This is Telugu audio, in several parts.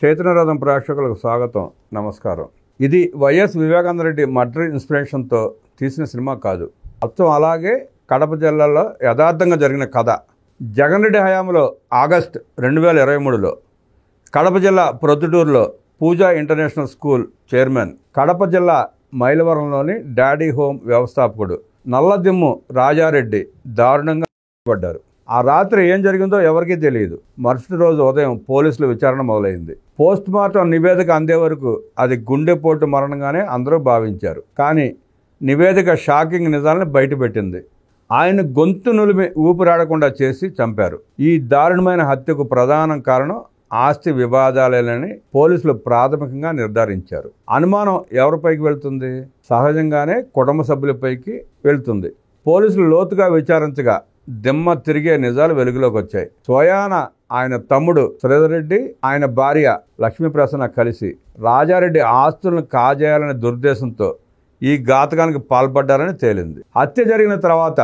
చైతన్యరథం ప్రేక్షకులకు స్వాగతం, నమస్కారం. ఇది వైఎస్ వివేకానంద రెడ్డి మర్డర్ ఇన్స్పిరేషన్తో తీసిన సినిమా కాదు. మొత్తం అలాగే కడప జిల్లాలో యథార్థంగా జరిగిన కథ. జగన్ రెడ్డి హయాంలో ఆగస్టు 2023లో కడప జిల్లా ప్రొద్దుటూరులో పూజా ఇంటర్నేషనల్ స్కూల్ చైర్మన్, కడప జిల్లా మైలవరంలోని డాడీ హోమ్ వ్యవస్థాపకుడు నల్లదిమ్ము రాజారెడ్డి దారుణంగా పడ్డారు. ఆ రాత్రి ఏం జరిగిందో ఎవరికీ తెలియదు. మరుసటి రోజు ఉదయం పోలీసుల విచారణ మొదలైంది. పోస్ట్ మార్టం నివేదిక అందే వరకు అది గుండెపోటు మరణంగానే అందరూ భావించారు. కానీ నివేదిక షాకింగ్ నిజాలను బయటపెట్టింది. ఆయన గొంతు నులిమి ఊపిరాడకుండా చేసి చంపారు. ఈ దారుణమైన హత్యకు ప్రధాన కారణం ఆస్తి వివాదాలేనని పోలీసులు ప్రాథమికంగా నిర్ధారించారు. అనుమానం ఎవరిపైకి వెళ్తుంది? సహజంగానే కుటుంబ సభ్యులపైకి వెళ్తుంది. పోలీసులు లోతుగా విచారించగా దిమ్మ తిరిగే నిజాలు వెలుగులోకి వచ్చాయి. స్వయాన ఆయన తమ్ముడు శ్రీధర్ రెడ్డి, ఆయన భార్య లక్ష్మీప్రసన్న కలిసి రాజారెడ్డి ఆస్తులను కాజేయాలనే దురుద్దేశంతో ఈ ఘాతకానికి పాల్పడ్డారని తేలింది. హత్య జరిగిన తర్వాత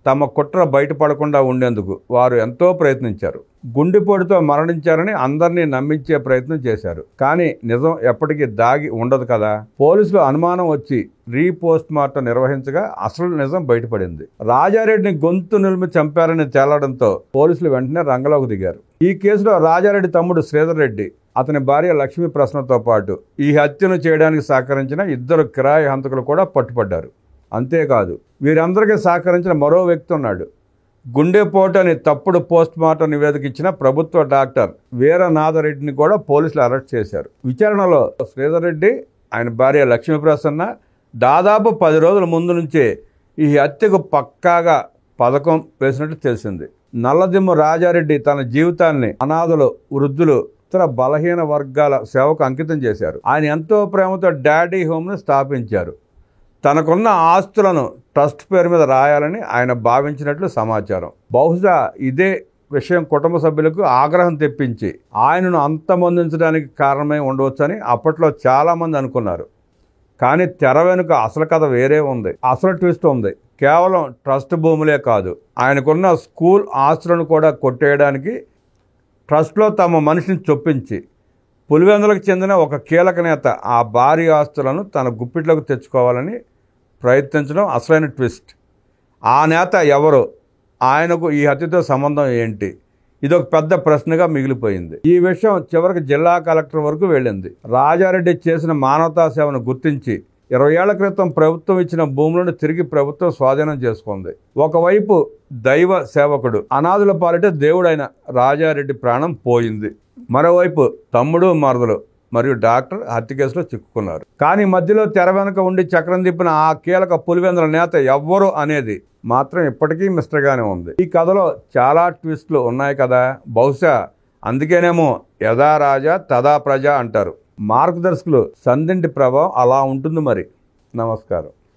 తమ కుట్ర బయటపడకుండా ఉండేందుకు వారు ఎంతో ప్రయత్నించారు. గుండెపోటుతో మరణించారని అందరినీ నమ్మించే ప్రయత్నం చేశారు. కానీ నిజం ఎప్పటికీ దాగి ఉండదు కదా. పోలీసులు అనుమానం వచ్చి రీపోస్ట్ మార్టం నిర్వహించగా అసలు నిజం బయటపడింది. రాజారెడ్డిని గొంతు నిలిమి చంపారని తేలడంతో పోలీసులు వెంటనే రంగంలోకి దిగారు. ఈ కేసులో రాజారెడ్డి తమ్ముడు శ్రీధర్ రెడ్డి, అతని భార్య లక్ష్మీప్రసన్నతో పాటు ఈ హత్యను చేయడానికి సహకరించిన 2 కిరాయి హంతకులు కూడా పట్టుపడ్డారు. అంతేకాదు, వీరందరికీ సహకరించిన మరో వ్యక్తి ఉన్నాడు. గుండెపోటు అని తప్పుడు పోస్ట్ మార్టం నివేదిక ఇచ్చిన ప్రభుత్వ డాక్టర్ వీరనాథరెడ్డిని కూడా పోలీసులు అరెస్ట్ చేశారు. విచారణలో శ్రీధర్ రెడ్డి, ఆయన భార్య లక్ష్మీప్రసన్న దాదాపు 10 రోజుల ముందు నుంచే ఈ హత్యకు పక్కాగా పథకం వేసినట్టు తెలిసింది. నల్లదిమ్ము రాజారెడ్డి తన జీవితాన్ని అనాథలు, వృద్ధులు, ఇతర బలహీన వర్గాల సేవకు అంకితం చేశారు. ఆయన ఎంతో ప్రేమతో డాడీ హోమ్ను స్థాపించారు. తనకున్న ఆస్తులను ట్రస్ట్ పేరు మీద రాయాలని ఆయన భావించినట్లు సమాచారం. బహుశా ఇదే విషయం కుటుంబ సభ్యులకు ఆగ్రహం తెప్పించి ఆయనను అంతమొందించడానికి కారణమై ఉండవచ్చని అప్పట్లో చాలామంది అనుకున్నారు. కానీ తెర వెనుక అసలు కథ వేరే ఉంది. అసలు ట్విస్ట్ ఉంది. కేవలం ట్రస్ట్ భూములే కాదు, ఆయనకున్న స్కూల్ ఆస్తులను కూడా కొట్టేయడానికి ట్రస్ట్లో తమ మనిషిని చొప్పించి పులివెందులకు చెందిన ఒక కీలక నేత ఆ భారీ ఆస్తులను తన గుప్పిట్లోకి తెచ్చుకోవాలని ప్రయత్నించడం అసలైన ట్విస్ట్. ఆ నేత ఎవరు? ఆయనకు ఈ హత్యతో సంబంధం ఏంటి? ఇదొక పెద్ద ప్రశ్నగా మిగిలిపోయింది. ఈ విషయం చివరికి జిల్లా కలెక్టర్ వరకు వెళ్ళింది. రాజారెడ్డి చేసిన మానవతా సేవను గుర్తించి 20 ఏళ్ల క్రితం ప్రభుత్వం ఇచ్చిన భూములను తిరిగి ప్రభుత్వం స్వాధీనం చేసుకుంది. ఒకవైపు దైవ సేవకుడు, అనాథుల పాలిట దేవుడైన రాజారెడ్డి ప్రాణం పోయింది. మరోవైపు తమ్ముడు, మరదలు మరియు డాక్టర్ హత్య కేసులో చిక్కుకున్నారు. కానీ మధ్యలో తెర వెనుక ఉండి చక్రం తిప్పిన ఆ కీలక పులివెందుల నేత ఎవ్వరు అనేది మాత్రం ఇప్పటికీ మిస్టరీగానే ఉంది. ఈ కథలో చాలా ట్విస్టులు ఉన్నాయి కదా. బహుశా అందుకేనేమో యథా రాజా తదా ప్రజ అంటారు. మార్గదర్శకులు సంధింటి ప్రభావం అలా ఉంటుంది మరి. నమస్కారం.